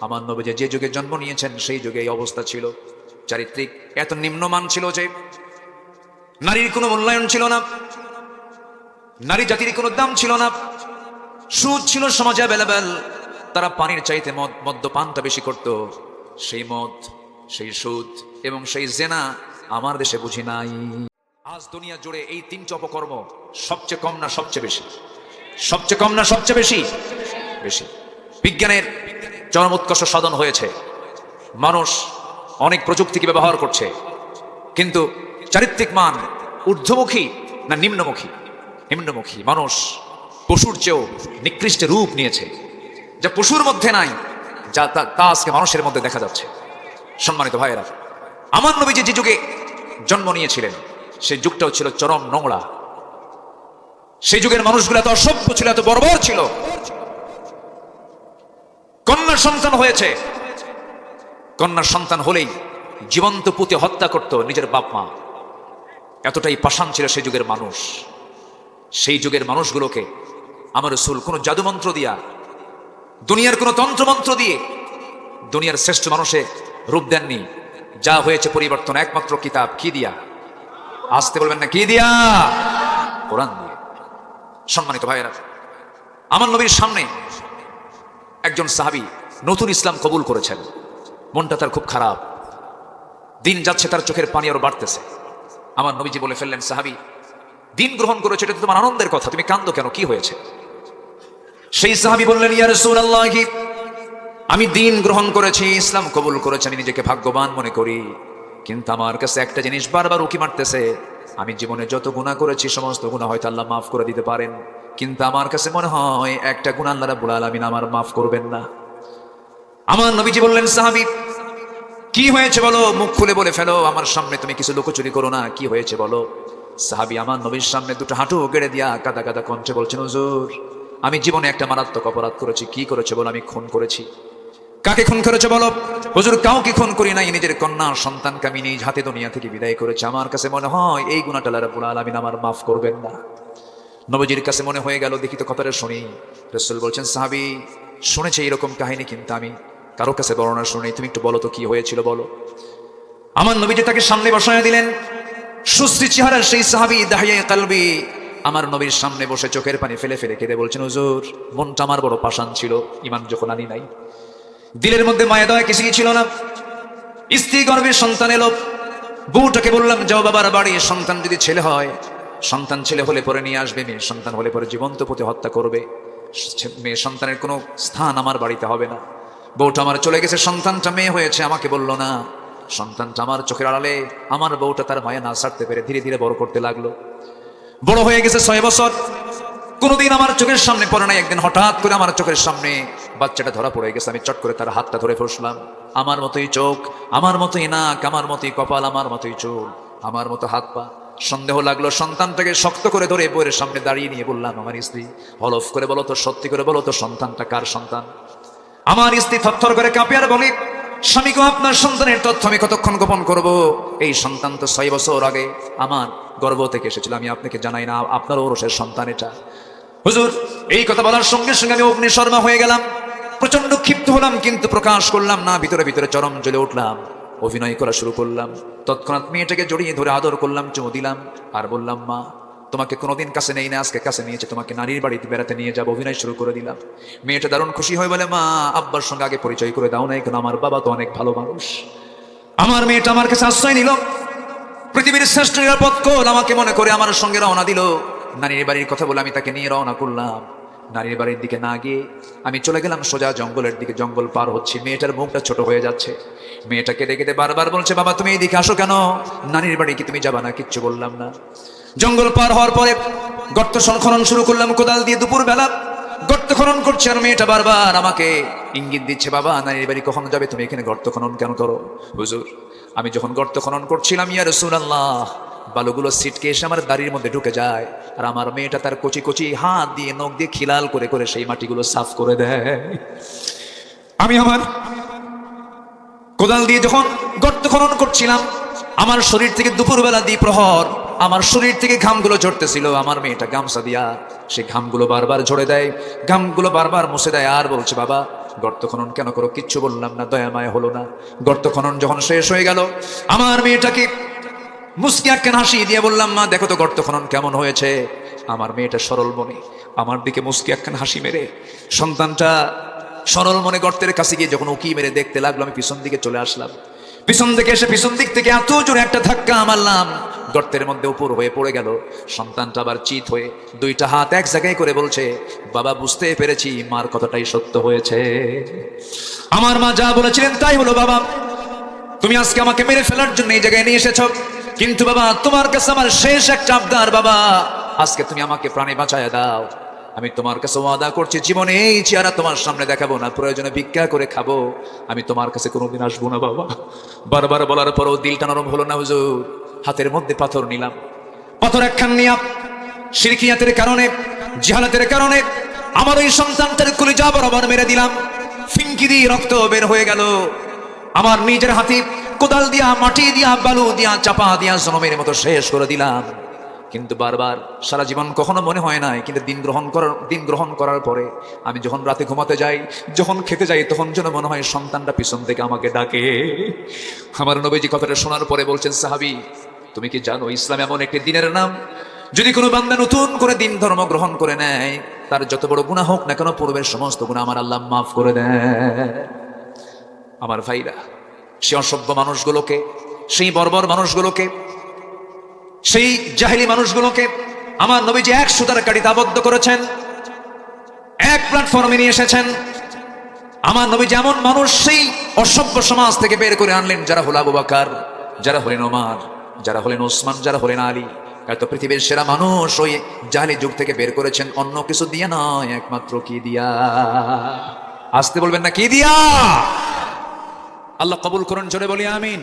আমার নবী যে যুগে জন্ম নিয়েছেন সেই যুগে এই অবস্থা ছিল। চারিত্রিক এত নিম্নমান ছিল যে নারীর কোনো মূল্যায়ন ছিল না, নারী জাতির কোনো দাম ছিল না। সুদ ছিল সমাজে অ্যাভেলেবেল। তারা পানির চাইতে মদ্যপানটা বেশি করত। সেই মদ, সেই সুদ এবং সেই জেনা আমার দেশে বুঝি নাই। আজ দুনিয়া জুড়ে এই তিনটি অপকর্ম সবচেয়ে কম না সবচেয়ে বেশি? সবচেয়ে কম না সবচেয়ে বেশি? বেশি। বিজ্ঞানের চরম উৎকর্ষ সাধন হয়েছে, মানুষ অনেক প্রযুক্তিকে ব্যবহার করছে, কিন্তু চারিত্রিক মান ঊর্ধ্বমুখী না নিম্নমুখী? নিম্নমুখী। মানুষ পশুর চেয়েও নিকৃষ্ট রূপ নিয়েছে, যা পশুর মধ্যে নাই, যা তা আজকে মানুষের মধ্যে দেখা যাচ্ছে। সম্মানিত ভাইয়েরা, আমার নবী যে যুগে জন্ম নিয়েছিলেন সেই যুগটাও ছিল চরম নোংরা। সেই যুগের মানুষগুলো এত অসভ্য ছিল, এত বর্বর ছিল। কন্যা সন্তান হয়েছে, কন্যা সন্তান হলেই জীবন্ত পুঁতে হত্যা করত নিজের বাপ মা। এতটাই পাষাণ ছিল সেই যুগের মানুষ। সেই যুগের মানুষগুলোকে আমার রাসূল কোনো জাদুমন্ত্র দিয়া, দুনিয়ার কোনো তন্ত্রমন্ত্র দিয়ে দুনিয়ার শ্রেষ্ঠ মানুষে রূপ দেননি। যা হয়েছে পরিবর্তন একমাত্র কিতাব কি দিয়া? আসতে বলবেন না, কি দিয়া? কোরআন দিয়ে। সম্মানিত ভাইয়েরা, আমার নবীর সামনে একজন সাহাবী নতুন ইসলাম কবুল করেছেন। মনটা তার খুব খারাপ, দিন যাচ্ছে, তার চোখের পানি আরো বাড়তেছে। আমার নবীজি বলে ফেললেন, সাহাবী, দিন গ্রহণ করেছে, এটা তো তোমার আনন্দের কথা, তুমি কান্দো কেন, কি হয়েছে? সেই সাহাবী বললেন, ইয়া রাসূলুল্লাহ, আমি দিন গ্রহণ করেছি, ইসলাম কবুল করেছি, আমি নিজেকে ভাগ্যবান মনে করি, কিন্তু আমার কাছে একটা জিনিস বারবার উকি মারতেছে। আমি জীবনে যত গুনাহ করেছি সমস্ত গুনাহ হয়তো আল্লাহ মাফ করে দিতে পারেন, কিন্তু আমার কাছে মনে হয় একটা গুনাহ আল্লাহ রাব্বুল আলামিন আমার মাফ করবেন না। আমার নবীজি বললেন, সাহাবী, কি হয়েছে বলো, মুখ খুলে বলে ফেলো, আমার সামনে তুমি কিছু লুকোচুরি করো না, কি হয়েছে বলো। সাহাবী আমার নবীর সামনে দুটো হাঁটু গেড়ে দিয়া কাদা কাদা কণ্ঠে বলছেন, হুজুর, আমি জীবনে একটা মারাত্মক অপরাধ করেছি। কি করেছে বলো? আমি খুন করেছি। কাকে খুন করেছে বলো? হুজুর, কাউকে খুন করি নাই, নিজের কন্যা সন্তানকে আমি নিজ হাতে দুনিয়া থেকে বিদায় করেছি। আমার কাছে মনে হয় এই গুনাহটা আল্লাহ রাব্বুল আলামিন আমার মাফ করবেন না। নবীজির কাছে মনে হয়ে গেল, দেখি তো কথাটা শুনি। রাসূল বলছেন, সাহাবী, শুনেছে এরকম কাহিনী, কিন্তু আমি কারো কাছে বর্ণনা শুনি, তুমি একটু বলো তো কি হয়েছিল বলো। আমার নবীজি তাকে সামনে বসায় দিলেন। সুশ্রী চেহারার সেই সাহাবী দাহিয়ে কলবি আমার নবীর সামনে বসে চোখের পানি ফেলে ফেলে কেঁদে বলছেন, হুজুর, মনটা আমার বড় পাষাণ ছিল, ঈমান যখন আনি নাই, দিলের মধ্যে মায়া দয়া কিছুই ছিল না। স্ত্রী গর্ভে সন্তান এলো, বউটাকে বললাম, যাও বাবার বাড়ি, সন্তান যদি ছেলে হয়, সন্তান ছেলে হলে পরে নিয়ে আসবে, মেয়ে সন্তান হলে পরে জীবন্ত পুঁতে হত্যা করবে। মেয়ে সন্তানের কোনো স্থান আমার বাড়িতে হবে না। বউটা আমার চলে গেছে, সন্তানটা মেয়ে হয়েছে, আমাকে বললো না। সন্তানটা আমার চোখের আড়ালে, আমার বউটা তার মায়া না ছাড়তে পেরে ধীরে ধীরে বড় করতে লাগলো। বড় হয়ে গেছে 6 বছর, কোনোদিন আমার চোখের সামনে পড়ে নাই। একদিন হঠাৎ করে আমার চোখের সামনে বাচ্চাটা ধরা পড়ে গেছে। আমি চট করে তার হাতটা ধরে ফসলাম। আমার মতোই চোখ, আমার মতোই নাক, আমার মতোই কপাল, আমার মতোই চুল, আমার মতো হাত পা। সন্দেহ লাগলো, সন্তানটাকে শক্ত করে ধরে বউয়ের সামনে দাঁড়িয়ে নিয়ে বললাম, আমার স্ত্রী, হলফ করে বলো তো, সত্যি করে বলো তো, সন্তানটা কার সন্তান? আমার স্ত্রী থরথর করে কাঁপে আর বলি, স্বামী গো, আপনার সন্তানের তথ্য আমি কতক্ষণ গোপন করব? এই সন্তান তো 6 বছর আগে আমার গর্ভ থেকে এসেছিল, আমি আপনাকে জানাই না, আপনার ওরসের সন্তান এটা। হুজুর, এই কথা বলার সঙ্গে সঙ্গে আমি অগ্নিশর্মা হয়ে গেলাম, প্রচন্ড ক্ষিপ্ত হলাম, কিন্তু প্রকাশ করলাম না। ভিতরে ভিতরে চরম জ্বলে উঠলাম, অভিনয় করা শুরু করলাম। তৎক্ষণাৎ মেয়েটাকে জড়িয়ে ধরে আদর করলাম, চুমু দিলাম, আর বললাম, মা, তোমাকে কোনোদিন কাছে নেই না, আজকে কাছে নিয়েছে, তোমাকে নারীর বাড়িতে বেড়াতে নিয়ে যাবো। অভিনয় শুরু করে দিলাম। মেয়েটা দারুণ খুশি হয়ে বলে, মা, আব্বার সঙ্গে আগে পরিচয় করে দাও না, এখন আমার বাবা তো অনেক ভালো মানুষ। আমার মেয়েটা আমার কাছে আশ্রয় নিল, পৃথিবীর শ্রেষ্ঠ নিরাপদ কোল আমাকে মনে করে আমার সঙ্গে রওনা দিল। নারীর বাড়ির কথা বলে আমি তাকে নিয়ে রওনা করলাম। নারীর বাড়ির দিকে না গিয়ে আমি চলে গেলাম সোজা জঙ্গলের দিকে। জঙ্গল পার হচ্ছি, মেয়েটার মুখটা ছোট হয়ে যাচ্ছে। মেয়েটাকে ডেকে ডেকে বারবার বলছে, বাবা, তুমি এইদিকে আসো কেন? নারীর বাড়ি কি তুমি যাবা না? কিচ্ছু বললাম না। জঙ্গল পার হওয়ার পরে গর্ত খনন শুরু করলাম কোদাল দিয়ে। দুপুর বেলা গর্ত খনন করছে, আর মেয়েটা বারবার আমাকে ইঙ্গিত দিচ্ছে, বাবা, নারীর বাড়ি কখনো যাবে, তুমি এখানে গর্ত খনন কেন করো? হুজুর, আমি যখন গর্ত খনন করছিলাম, ইয়া রাসূলুল্লাহ, বালুগুলো ছিটকে এসে আমার দাড়ির মধ্যে ঢুকে যায়, আর আমার মেয়েটা তার কচি কচি হাত দিয়ে, নখ দিয়ে খিলাল করে করে সেই মাটিগুলো সাফ করে দেয়। আমি আমার কোদাল দিয়ে যখন গর্ত খনন করছিলাম, আমার শরীর থেকে দুপুরবেলা দ্বিপ্রহর আমার শরীর থেকে ঘামগুলো ঝরতেছিল। আমার মেয়েটা গামছা দিয়া সেই ঘামগুলো বারবার ঝরে দেয়, ঘামগুলো বারবার মুছে দেয়, আর বলছে, বাবা, গর্ত খনন কেন করো? কিচ্ছু বললাম না, দয়া মায়া হলো না। গর্ত খনন যখন শেষ হয়ে গেল, আমার মেয়েটাকে মুস্কি একখান হাসি দিয়ে বললাম, মা দেখো তো গর্ত খনন কেমন হয়েছে। আমার মেয়েটা সরল মনে আমার দিকে মুস্কি একখান হাসি মেরে, সন্তানটা সরল মনে গর্তের কাছে গিয়ে যখন উকি মেরে দেখতে লাগলো, আমি পিছন দিকে চলে আসলাম। পিছন দিকে এসে পিছন দিক থেকে এত জোরে একটা ধাক্কা মারলাম, গর্তের মধ্যে উপর হয়ে পড়ে গেল। সন্তানটা আবার চিত হয়ে দুইটা হাত এক জায়গায় করে বলছে, বাবা বুঝতে পেরেছি মার কথাটাই সত্য হয়েছে। আমার মা যা বলেছিলেন তাই হলো বাবা, তুমি আজকে আমাকে মেরে ফেলার জন্য এই জায়গায় নিয়ে এসেছো, কিন্তু বাবা তোমার কাছে আমার শেষ একটা আবদার, বাবা আজকে তুমি আমাকে প্রাণে বাঁচায় দাও। আমি তোমার কাছে ওয়াদা করছি জীবনে এই চেহারা তোমার সামনে দেখাবো না, প্রয়োজনে ভিক্ষা করে খাবো, আমি তোমার কাছে কোনোদিন আসবো না বাবা। বারবার বলার পরও দিলটা নরম হলো না হুজুর। হাতের মধ্যে পাথর নিলাম, পাথর একখান নিয়া শিরকিয়াতের কারণে, জিহালাতের কারণে আমার ওই সন্তানটার কলিজা বরাবর মেরে দিলাম। ফিনকি দিয়ে রক্ত বের হয়ে গেল। আমার নিজের হাতে কোদাল দিয়া, মাটি দিয়া, বালু দিয়া, চাপা দিয়া জনমের মতো শেষ করে দিলাম। কিন্তু বারবার সারা জীবন কখনো মনে হয় নাই, কিন্তু দিন গ্রহণ করার পরে আমি যখন রাতে ঘুমাতে যাই, যখন খেতে যাই, তখন যেন মনে হয় সন্তানটা পিছন থেকে আমাকে ডাকে। আমার নবীজি কথাটা শোনার পরে বলছেন, সাহাবী তুমি কি জানো ইসলাম এমন একটি দিনের নাম, যদি কোনো বান্দা নতুন করে দিন ধর্ম গ্রহণ করে নেয়, তার যত বড় গুনাহ হোক না কেন পূর্বের সমস্ত গুনাহ আমার আল্লাহ মাফ করে দেয়। আমার ভাইরা, সেই অসভ্য মানুষগুলোকে, সেই বর্বর মানুষগুলোকে, সেই জাহেলি মানুষগুলোকে আমার নবীজি এক সুতার কাঠিতে আবদ্ধ করেছেন, এক প্ল্যাটফর্মে নিয়ে এসেছেন। আমার নবীজি এমন মানুষ সেই অসভ্য সমাজ থেকে বের করে আনলেন, যারা হলো আবু বকর, যারা হলেন ওমর, যারা হলেন ওসমান, যারা হলেন আলী। এত পৃথিবীর সেরা মানুষ ওই জাহেলি যুগ থেকে বের করেছেন, অন্য কিছু দিয়া নয়, একমাত্র কি দিয়া? আসতে বলবেন না, কি দিয়া? আল্লাহ কবুল করুন, জোরে বলি আমিন।